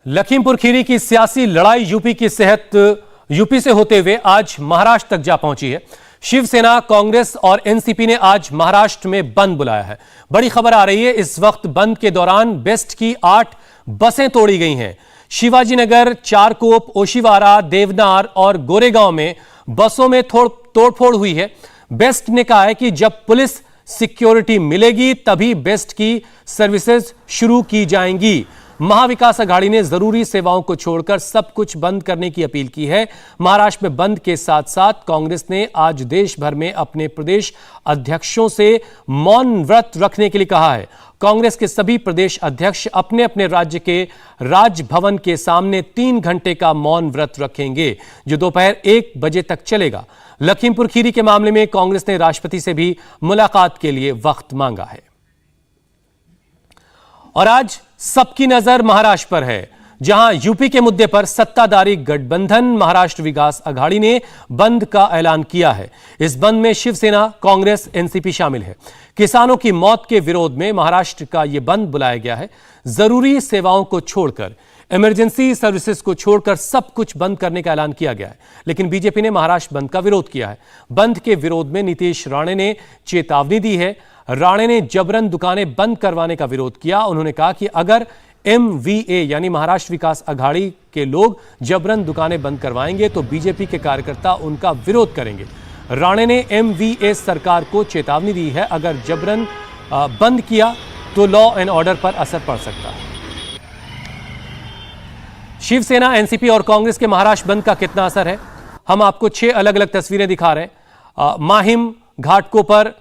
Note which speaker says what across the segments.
Speaker 1: लखीमपुर खीरी की सियासी लड़ाई यूपी से होते हुए आज महाराष्ट्र तक जा पहुंची है। शिवसेना, कांग्रेस और एनसीपी ने आज महाराष्ट्र में बंद बुलाया है। बड़ी खबर आ रही है, इस वक्त बंद के दौरान बेस्ट की 8 बसें तोड़ी गई हैं। शिवाजीनगर, चारकोप, ओशिवारा, देवनार और गोरेगांव में बसों में तोड़फोड़ हुई है। बेस्ट ने कहा है कि जब पुलिस सिक्योरिटी मिलेगी तभी बेस्ट की सर्विसेज शुरू की जाएंगी। महाविकास अघाड़ी ने जरूरी सेवाओं को छोड़कर सब कुछ बंद करने की अपील की है। महाराष्ट्र में बंद के साथ साथ कांग्रेस ने आज देश भर में अपने प्रदेश अध्यक्षों से मौन व्रत रखने के लिए कहा है। कांग्रेस के सभी प्रदेश अध्यक्ष अपने अपने राज्य के राजभवन के सामने 3 घंटे का मौन व्रत रखेंगे, जो दोपहर 1 बजे तक चलेगा। लखीमपुर खीरी के मामले में कांग्रेस ने राष्ट्रपति से भी मुलाकात के लिए वक्त मांगा है। और आज सबकी नजर महाराष्ट्र पर है, जहां यूपी के मुद्दे पर सत्ताधारी गठबंधन महाराष्ट्र विकास अघाड़ी ने बंद का ऐलान किया है। इस बंद में शिवसेना, कांग्रेस, एनसीपी शामिल है। किसानों की मौत के विरोध में महाराष्ट्र का यह बंद बुलाया गया है। जरूरी सेवाओं को छोड़कर, इमरजेंसी सर्विसेज को छोड़कर सब कुछ बंद करने का ऐलान किया गया है। लेकिन बीजेपी ने महाराष्ट्र बंद का विरोध किया है। बंद के विरोध में नीतीश राणे ने चेतावनी दी है। राणे ने जबरन दुकानें बंद करवाने का विरोध किया। उन्होंने कहा कि अगर MVA यानी महाराष्ट्र विकास अघाड़ी के लोग जबरन दुकानें बंद करवाएंगे तो बीजेपी के कार्यकर्ता उनका विरोध करेंगे। राणे ने MVA सरकार को चेतावनी दी है, अगर जबरन बंद किया तो लॉ एंड ऑर्डर पर असर पड़ सकता है। शिवसेना, एनसीपी और कांग्रेस के महाराष्ट्र बंद का कितना असर है, हम आपको 6 अलग अलग तस्वीरें दिखा रहे हैं। माहिम घाटकों पर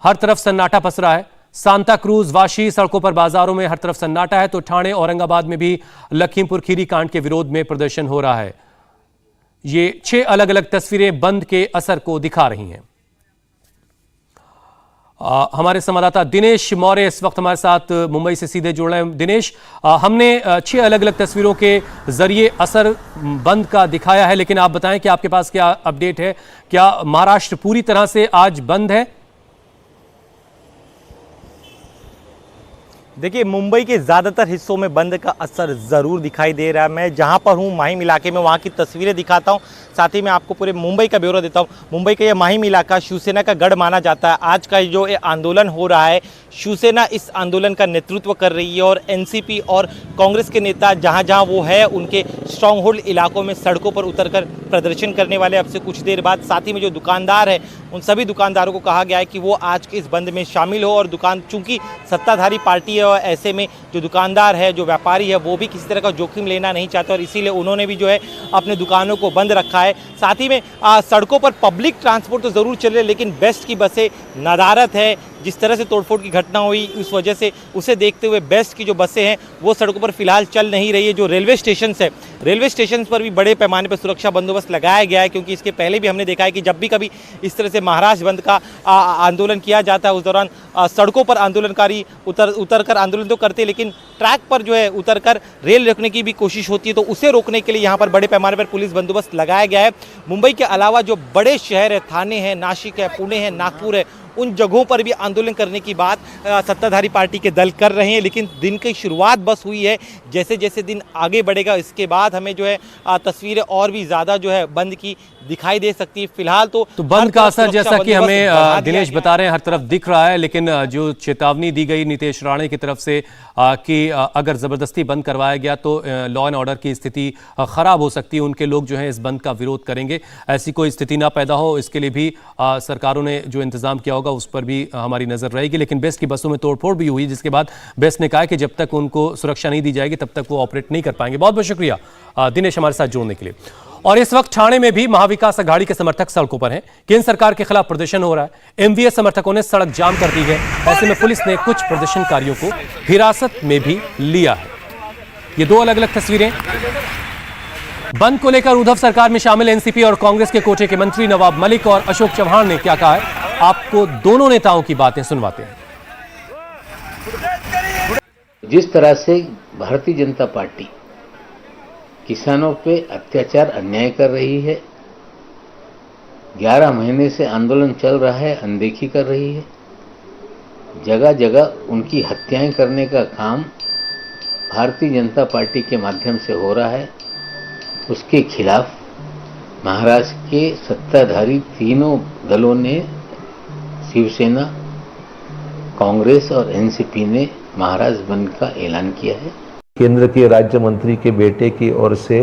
Speaker 1: हर तरफ सन्नाटा पसरा है। सांता क्रूज, वाशी सड़कों पर, बाजारों में हर तरफ सन्नाटा है। तो ठाणे, औरंगाबाद में भी लखीमपुर खीरी कांड के विरोध में प्रदर्शन हो रहा है। ये 6 अलग अलग तस्वीरें बंद के असर को दिखा रही हैं। हमारे संवाददाता दिनेश मौर्य इस वक्त हमारे साथ मुंबई से सीधे जुड़ रहे हैं। दिनेश, हमने 6 अलग अलग तस्वीरों के जरिए असर बंद का दिखाया है, लेकिन आप बताएं कि आपके पास क्या अपडेट है। क्या महाराष्ट्र पूरी तरह से आज बंद है?
Speaker 2: देखिए, मुंबई के ज़्यादातर हिस्सों में बंद का असर ज़रूर दिखाई दे रहा है। मैं जहां पर हूं माहिम इलाके में, वहां की तस्वीरें दिखाता हूं, साथ ही मैं आपको पूरे मुंबई का ब्यौरा देता हूं। मुंबई का यह माहिम इलाका शिवसेना का गढ़ माना जाता है। आज का जो ये आंदोलन हो रहा है, शिवसेना इस आंदोलन का नेतृत्व कर रही है और एनसीपी और कांग्रेस के नेता जहां जहां वो है उनके स्ट्रांग होल्ड इलाकों में सड़कों पर उतरकर प्रदर्शन करने वाले अब से कुछ देर बाद। साथ ही में जो दुकानदार है, उन सभी दुकानदारों को कहा गया है कि वो आज के इस बंद में शामिल हो। और दुकान, चूंकि सत्ताधारी पार्टी है और ऐसे में जो दुकानदार है, जो व्यापारी है, वो भी किसी तरह का जोखिम लेना नहीं चाहते और इसीलिए उन्होंने भी जो है अपने दुकानों को बंद रखा है। साथ ही में सड़कों पर पब्लिक ट्रांसपोर्ट तो ज़रूर चले, लेकिन बेस्ट की बसें नदारद है। जिस तरह से तोड़फोड़ की घटना हुई उस वजह से उसे देखते हुए बेस्ट की जो बसें हैं वो सड़कों पर फिलहाल चल नहीं रही है। जो रेलवे स्टेशन है, रेलवे स्टेशन पर भी बड़े पैमाने पर सुरक्षा बंदोबस्त लगाया गया है, क्योंकि इसके पहले भी हमने देखा है कि जब भी कभी इस तरह से महाराष्ट्र बंद का आंदोलन किया जाता है, उस दौरान सड़कों पर आंदोलनकारी उतर कर आंदोलन तो करते हैं, लेकिन ट्रैक पर जो है उतर कर रेल रोकने की भी कोशिश होती है। तो उसे रोकने के लिए यहाँ पर बड़े पैमाने पर पुलिस बंदोबस्त लगाया गया है। मुंबई के अलावा जो बड़े शहर है, थाने हैं, नासिक है, पुणे है, नागपुर है, उन जगहों पर भी आंदोलन करने की बात सत्ताधारी पार्टी के दल कर रहे हैं। लेकिन दिन की शुरुआत बस हुई है। जैसे जैसे दिन आगे बढ़ेगा, इसके बाद हमें जो है तस्वीरें और भी ज़्यादा जो है बंद की दिखाई दे सकती है। फिलहाल तो
Speaker 1: बंद का असर, जैसा कि हमें दिनेश बता रहे हैं, हर तरफ दिख रहा है। लेकिन जो चेतावनी दी गई नीतीश राणे की तरफ से कि अगर जबरदस्ती बंद करवाया गया तो लॉ एंड ऑर्डर की स्थिति खराब हो सकती है, उनके लोग जो है इस बंद का विरोध करेंगे। ऐसी कोई स्थिति ना पैदा हो, इसके लिए भी सरकारों ने जो इंतजाम किया होगा उस पर भी हमारी नजर रहेगी। लेकिन बेस्ट की बसों में तोड़फोड़ भी हुई, जिसके बाद बेस्ट ने कहा कि जब तक उनको सुरक्षा नहीं दी जाएगी तब तक वो ऑपरेट नहीं कर पाएंगे। बहुत बहुत शुक्रिया दिनेश हमारे साथ जोड़ने के लिए। और इस वक्त ठाणे में भी महाविकास अघाड़ी के समर्थक सड़कों पर हैं। केंद्र सरकार के खिलाफ प्रदर्शन हो रहा है। MVA समर्थकों ने सड़क जाम कर दी है। ऐसे में पुलिस ने कुछ प्रदर्शनकारियों को हिरासत में भी लिया है। ये 2 अलग अलग तस्वीरें। बंद को लेकर उद्धव सरकार में शामिल एनसीपी और कांग्रेस के कोटे के मंत्री नवाब मलिक और अशोक चव्हाण ने क्या कहा है, आपको दोनों नेताओं की बातें सुनवाते हैं।
Speaker 3: जिस तरह से भारतीय जनता पार्टी किसानों पे अत्याचार, अन्याय कर रही है, 11 महीने से आंदोलन चल रहा है, अनदेखी कर रही है, जगह जगह उनकी हत्याएं करने का काम भारतीय जनता पार्टी के माध्यम से हो रहा है उसके खिलाफ महाराष्ट्र के सत्ताधारी तीनों दलों ने, शिवसेना, कांग्रेस और एनसीपी ने महाराष्ट्र बंद का ऐलान किया है।
Speaker 4: केंद्र के राज्य मंत्री के बेटे की ओर से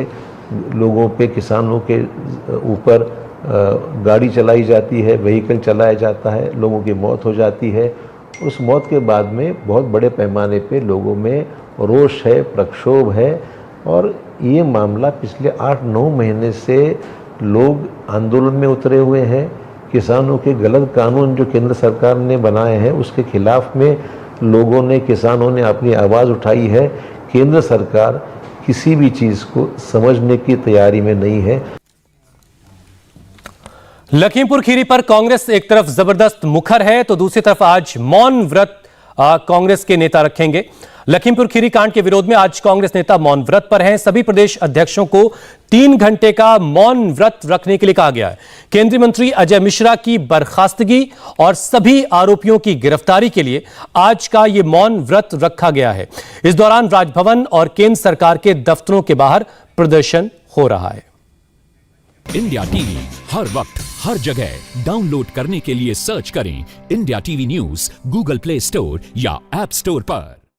Speaker 4: लोगों पे, किसानों के ऊपर गाड़ी चलाई जाती है, व्हीकल चलाया जाता है, लोगों की मौत हो जाती है। उस मौत के बाद में बहुत बड़े पैमाने पे लोगों में रोष है, प्रक्षोभ है और ये मामला पिछले 8-9 महीने से लोग आंदोलन में उतरे हुए हैं। किसानों के गलत कानून जो केंद्र सरकार ने बनाए हैं उसके खिलाफ में लोगों ने, किसानों ने अपनी आवाज़ उठाई है। केंद्र सरकार किसी भी चीज़ को समझने की तैयारी में नहीं है।
Speaker 1: लखीमपुर खीरी पर कांग्रेस एक तरफ जबरदस्त मुखर है तो दूसरी तरफ आज मौन व्रत कांग्रेस के नेता रखेंगे। लखीमपुर खीरी कांड के विरोध में आज कांग्रेस नेता मौन व्रत पर हैं। सभी प्रदेश अध्यक्षों को 3 घंटे का मौन व्रत रखने के लिए कहा गया है। केंद्रीय मंत्री अजय मिश्रा की बर्खास्तगी और सभी आरोपियों की गिरफ्तारी के लिए आज का यह मौन व्रत रखा गया है। इस दौरान राजभवन और केंद्र सरकार के दफ्तरों के बाहर प्रदर्शन हो रहा है।
Speaker 5: इंडिया टीवी हर वक्त हर जगह डाउनलोड करने के लिए सर्च करें India TV news Google play store या ऐप स्टोर पर।